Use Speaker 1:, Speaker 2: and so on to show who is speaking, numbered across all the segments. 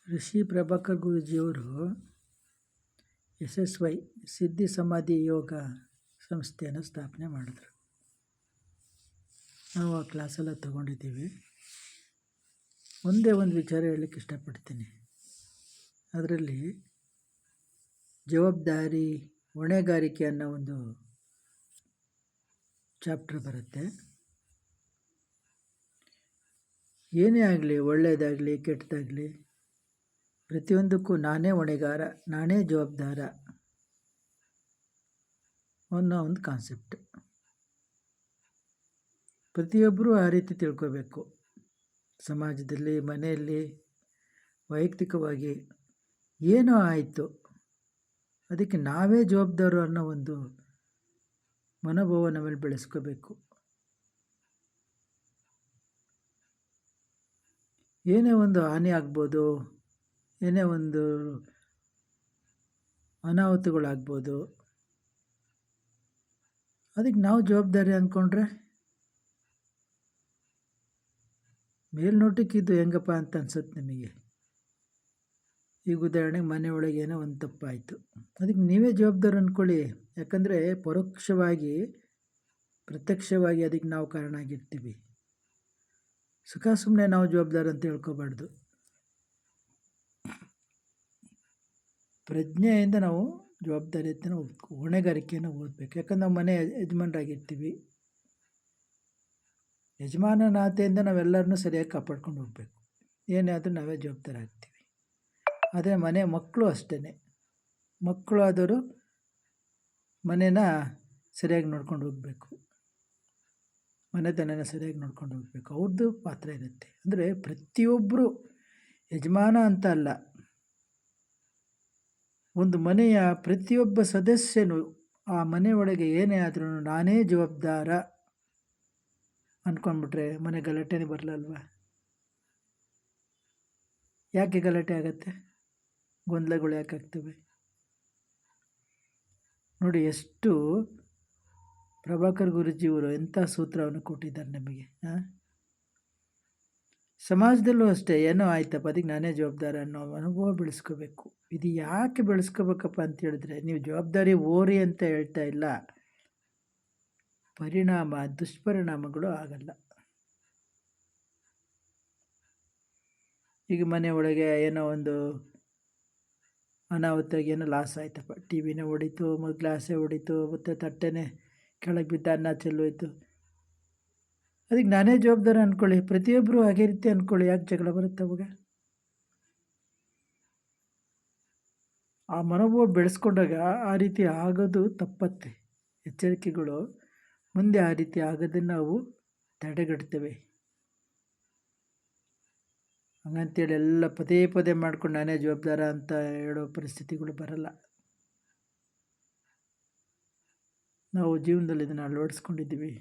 Speaker 1: ಋಷಿ Prabhakar ಗುರೂಜಿಯವರು SSY ಸಿದ್ಧಿ ಸಮಾಧಿ ಯೋಗ ಸಂಸ್ಥೆಯನ್ನು ಸ್ಥಾಪನೆ ಮಾಡಿದ್ರು. ನಾವು ಆ ಕ್ಲಾಸೆಲ್ಲ ತಗೊಂಡಿದ್ದೀವಿ. ಒಂದೇ ಒಂದು ವಿಚಾರ ಹೇಳಲಿಕ್ಕೆ ಇಷ್ಟಪಡ್ತೀನಿ. ಅದರಲ್ಲಿ ಜವಾಬ್ದಾರಿ ಹೊಣೆಗಾರಿಕೆ ಅನ್ನೋ ಒಂದು ಚಾಪ್ಟರ್ ಬರುತ್ತೆ. ಏನೇ ಆಗಲಿ, ಒಳ್ಳೆಯದಾಗಲಿ ಕೆಟ್ಟದಾಗಲಿ, ಪ್ರತಿಯೊಂದಕ್ಕೂ ನಾನೇ ಹೊಣೆಗಾರ, ನಾನೇ ಜವಾಬ್ದಾರ ಅನ್ನೋ ಒಂದು ಕಾನ್ಸೆಪ್ಟ್. ಪ್ರತಿಯೊಬ್ಬರೂ ಆ ರೀತಿ ತಿಳ್ಕೋಬೇಕು. ಸಮಾಜದಲ್ಲಿ, ಮನೆಯಲ್ಲಿ, ವೈಯಕ್ತಿಕವಾಗಿ ಏನೋ ಆಯಿತು ಅದಕ್ಕೆ ನಾವೇ ಜವಾಬ್ದಾರು ಅನ್ನೋ ಒಂದು ಮನೋಭಾವ ನಮ್ಮಲ್ಲಿ ಬೆಳೆಸ್ಕೋಬೇಕು. ಏನೇ ಒಂದು ಹಾನಿ ಆಗ್ಬೋದು, ಏನೇ ಒಂದು ಅನಾಹುತಗಳಾಗ್ಬೋದು, ಅದಕ್ಕೆ ನಾವು ಜವಾಬ್ದಾರಿ ಅಂದ್ಕೊಂಡ್ರೆ ಮೇಲ್ನೋಟಕ್ಕೆ ಇದು ಹೆಂಗಪ್ಪ ಅಂತ ಅನ್ಸುತ್ತೆ ನಿಮಗೆ. ಈಗ ಉದಾಹರಣೆಗೆ ಮನೆ ಒಳಗೆ ಏನೋ ಒಂದು ತಪ್ಪಾಯಿತು, ಅದಕ್ಕೆ ನೀವೇ ಜವಾಬ್ದಾರಿ ಅಂದ್ಕೊಳ್ಳಿ. ಯಾಕಂದರೆ ಪರೋಕ್ಷವಾಗಿ ಪ್ರತ್ಯಕ್ಷವಾಗಿ ಅದಕ್ಕೆ ನಾವು ಕಾರಣ ಆಗಿರ್ತೀವಿ. ಸುಖ ಸುಮ್ಮನೆ ನಾವು ಜವಾಬ್ದಾರಿ ಅಂತ ಹೇಳ್ಕೋಬಾರ್ದು. ಪ್ರಜ್ಞೆಯಿಂದ ನಾವು ಜವಾಬ್ದಾರಿಯನ್ನು ಹೊಣೆಗಾರಿಕೆಯನ್ನು ಓದಬೇಕು. ಯಾಕಂದ್ರೆ ನಾವು ಮನೆ ಯಜಮಾನರಾಗಿರ್ತೀವಿ. ಯಜಮಾನನಾತೆಯಿಂದ ನಾವೆಲ್ಲರನ್ನೂ ಸರಿಯಾಗಿ ಕಾಪಾಡ್ಕೊಂಡು ಹೋಗಬೇಕು. ಏನೇ ಆದರೂ ನಾವೇ ಜವಾಬ್ದಾರಿ ಆಗ್ತೀವಿ. ಆದರೆ ಮನೆ ಮಕ್ಕಳು ಅಷ್ಟೇ. ಮಕ್ಕಳು ಆದವರು ಮನೇನ ಸರಿಯಾಗಿ ನೋಡ್ಕೊಂಡು ಹೋಗಬೇಕು, ಮನೆತನನ ಸರಿಯಾಗಿ ನೋಡ್ಕೊಂಡು ಹೋಗಬೇಕು. ಅವ್ರದ್ದು ಪಾತ್ರ ಇರುತ್ತೆ. ಅಂದರೆ ಪ್ರತಿಯೊಬ್ಬರು ಯಜಮಾನ ಅಂತ ಅಲ್ಲ, ಒಂದು ಮನೆಯ ಪ್ರತಿಯೊಬ್ಬ ಸದಸ್ಯನು ಆ ಮನೆಯೊಳಗೆ ಏನೇ ಆದ್ರೂ ನಾನೇ ಜವಾಬ್ದಾರ ಅಂದ್ಕೊಂಡ್ಬಿಟ್ರೆ ಮನೆ ಗಲಾಟೆನೇ ಬರಲಲ್ವ. ಯಾಕೆ ಗಲಾಟೆ ಆಗತ್ತೆ, ಗೊಂದಲಗಳು ಯಾಕೆ ಆಗ್ತವೆ ನೋಡಿ. ಎಷ್ಟು ಪ್ರಭಾಕರ್ ಗುರೂಜಿಯವರು ಎಂಥ ಸೂತ್ರವನ್ನು ಕೊಟ್ಟಿದ್ದಾರೆ ನಮಗೆ. ಸಮಾಜದಲ್ಲೂ ಅಷ್ಟೇ, ಏನೋ ಆಯ್ತಪ್ಪ ಅದಕ್ಕೆ ನಾನೇ ಜವಾಬ್ದಾರ ಅನ್ನೋ ಅನುಭವ ಬೆಳೆಸ್ಕೋಬೇಕು. ಇದು ಯಾಕೆ ಬೆಳೆಸ್ಕೋಬೇಕಪ್ಪ ಅಂತ ಹೇಳಿದ್ರೆ, ನೀವು ಜವಾಬ್ದಾರಿ ಓರಿ ಅಂತ ಹೇಳ್ತಾ ಇಲ್ಲ, ದುಷ್ಪರಿಣಾಮಗಳು ಆಗಲ್ಲ. ಈಗ ಮನೆ ಒಳಗೆ ಏನೋ ಒಂದು ಅನಾಹುತಾಗಿ ಏನೋ ಲಾಸ್ ಆಯ್ತಪ್ಪ, ಟಿವಿನೇ ಹೊಡಿತು, ಗ್ಲಾಸೇ ಹೊಡಿತು, ಮತ್ತು ತಟ್ಟೆನೇ ಕೆಳಗೆ ಬಿದ್ದ, ಅನ್ನ ಚೆಲ್ಲೋಯ್ತು, ಅದಕ್ಕೆ ನಾನೇ ಜವಾಬ್ದಾರ ಅಂದ್ಕೊಳ್ಳಿ. ಪ್ರತಿಯೊಬ್ಬರು ಹಾಗೆ ರೀತಿ ಅಂದ್ಕೊಳ್ಳಿ. ಯಾಕೆ ಜಗಳ ಬರುತ್ತೆ ಅವಾಗ? ಆ ಮನೋಭಾವ ಬೆಳೆಸ್ಕೊಂಡಾಗ ಆ ರೀತಿ ಆಗೋದು ತಪ್ಪತ್ತೆ. ಎಚ್ಚರಿಕೆಗಳು ಮುಂದೆ ಆ ರೀತಿ ಆಗೋದನ್ನು ನಾವು ತಡೆಗಟ್ತೇವೆ. ಹಂಗಂತೇಳಿ ಎಲ್ಲ ಪದೇ ಪದೇ ಮಾಡ್ಕೊಂಡು ನಾನೇ ಜವಾಬ್ದಾರ ಅಂತ ಹೇಳೋ ಪರಿಸ್ಥಿತಿಗಳು ಬರಲ್ಲ. ನಾವು ಜೀವನದಲ್ಲಿ ಇದನ್ನು ಅಳವಡಿಸ್ಕೊಂಡಿದ್ದೀವಿ.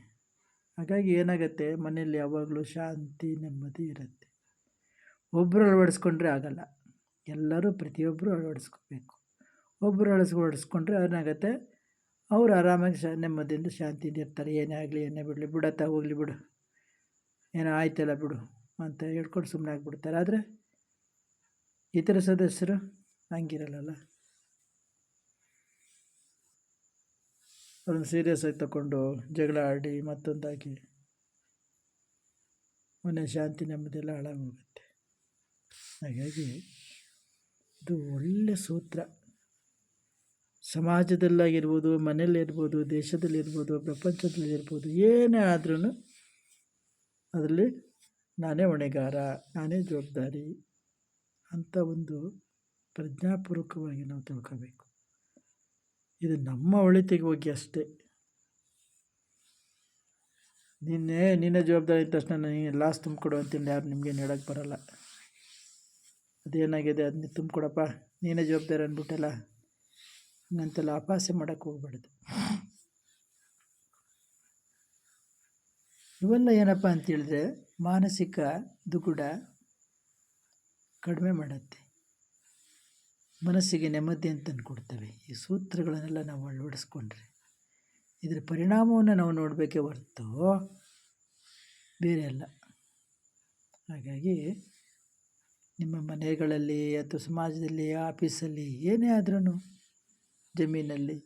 Speaker 1: ಹಾಗಾಗಿ ಏನಾಗತ್ತೆ, ಮನೆಯಲ್ಲಿ ಯಾವಾಗಲೂ ಶಾಂತಿ ನೆಮ್ಮದಿ ಇರುತ್ತೆ. ಒಬ್ಬರು ಅಳವಡಿಸ್ಕೊಂಡ್ರೆ ಆಗಲ್ಲ, ಎಲ್ಲರೂ ಪ್ರತಿಯೊಬ್ಬರು ಅಳವಡಿಸ್ಕೋಬೇಕು. ಒಬ್ಬರು ಅಳವಡಿಸ್ಕೊಂಡ್ರೆ ಏನಾಗುತ್ತೆ, ಅವರು ಆರಾಮಾಗಿ ನೆಮ್ಮದಿಯಿಂದ ಶಾಂತಿಯಿಂದ ಇರ್ತಾರೆ. ಏನೇ ಆಗಲಿ ಏನೇ ಬಿಡಲಿ, ಬಿಡತ್ತ ಹೋಗಲಿ ಬಿಡು, ಏನೋ ಆಯ್ತಲ್ಲ ಬಿಡು ಅಂತ ಹೇಳ್ಕೊಂಡು ಸುಮ್ಮನೆ ಆಗಿಬಿಡ್ತಾರೆ. ಆದರೆ ಇತರ ಸದಸ್ಯರು ಹಂಗಿರಲ್ಲ. ಅದನ್ನು ಸೀರಿಯಸ್ ಆಗಿ ತಗೊಂಡು ಜಗಳ ಆಡಿ ಮತ್ತೊಂದಾಗಿ ಮನೆ ಶಾಂತಿ ನೆಮ್ಮದಿಯೆಲ್ಲ ಹಾಳಾಗೋಗುತ್ತೆ. ಹಾಗಾಗಿ ಇದು ಒಳ್ಳೆ ಸೂತ್ರ. ಸಮಾಜದಲ್ಲಾಗಿರ್ಬೋದು, ಮನೆಯಲ್ಲಿರ್ಬೋದು, ದೇಶದಲ್ಲಿರ್ಬೋದು, ಪ್ರಪಂಚದಲ್ಲಿರ್ಬೋದು, ಏನೇ ಆದ್ರೂ ಅದರಲ್ಲಿ ನಾನೇ ಹೊಣೆಗಾರ, ನಾನೇ ಜವಾಬ್ದಾರಿ ಅಂತ ಒಂದು ಪ್ರಜ್ಞಾಪೂರ್ವಕವಾಗಿ ನಾವು ತಿಳ್ಕೋಬೇಕು. ಇದು ನಮ್ಮ ಒಳಿತಿಗೆ ಹೋಗಿ ಅಷ್ಟೇ. ನೀನೇ ಜವಾಬ್ದಾರಿ ಇದ್ದ ತಕ್ಷಣ ನೀನು ಲಾಸ್ ತುಂಬಿಕೊಡು ಅಂತಂದು ಯಾರು ನಿಮಗೇನು ಹೇಳೋಕ್ಕೆ ಬರಲ್ಲ. ಅದೇನಾಗಿದೆ ಅದನ್ನ ತುಂಬಿಕೊಡಪ್ಪ, ನೀನೇ ಜವಾಬ್ದಾರಿ ಅಂದ್ಬಿಟ್ಟಲ್ಲ ಹಂಗಂತೆಲ್ಲ ಅಪಹಾಸ್ಯ ಮಾಡೋಕ್ಕೆ ಹೋಗ್ಬಾರ್ದು. ಇವೆಲ್ಲ ಏನಪ್ಪ ಅಂತೇಳಿದ್ರೆ ಮಾನಸಿಕ ದುಗುಡ ಕಡಿಮೆ ಮಾಡುತ್ತೆ, ಮನಸ್ಸಿಗೆ ನೆಮ್ಮದಿ ಅಂತ ಕೊಡ್ತವೆ. ಈ ಸೂತ್ರಗಳನ್ನೆಲ್ಲ ನಾವು ಅಳವಡಿಸ್ಕೊಂಡ್ರೆ ಇದರ ಪರಿಣಾಮವನ್ನು ನಾವು ನೋಡಬೇಕೇ ಹೊರತು ಬೇರೆ ಅಲ್ಲ. ಹಾಗಾಗಿ ನಿಮ್ಮ ಮನೆಗಳಲ್ಲಿ ಅಥವಾ ಸಮಾಜದಲ್ಲಿ, ಆಫೀಸಲ್ಲಿ, ಏನೇ ಆದ್ರೂ, ಜಮೀನಲ್ಲಿ,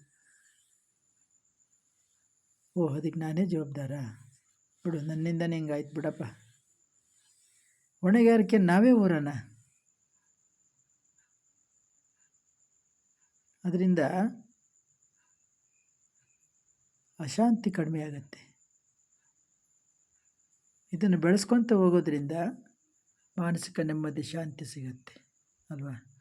Speaker 1: ಓಹ್ ಅದಕ್ಕೆ ನಾನೇ ಜವಾಬ್ದಾರ, ಬಿಡು ನನ್ನಿಂದನೇ ಹಿಂಗಾಯ್ತು ಬಿಡಪ್ಪ, ಹೊಣೆಗಾರಿಕೆ ನಾವೇ ಹೊರೋಣ. ಅದರಿಂದ ಅಶಾಂತಿ ಕಡಿಮೆ ಆಗುತ್ತೆ. ಇದನ್ನು ಬೆಳೆಸ್ಕೊತ ಹೋಗೋದ್ರಿಂದ ಮಾನಸಿಕ ನೆಮ್ಮದಿ, ಶಾಂತಿ ಸಿಗುತ್ತೆ ಅಲ್ವಾ.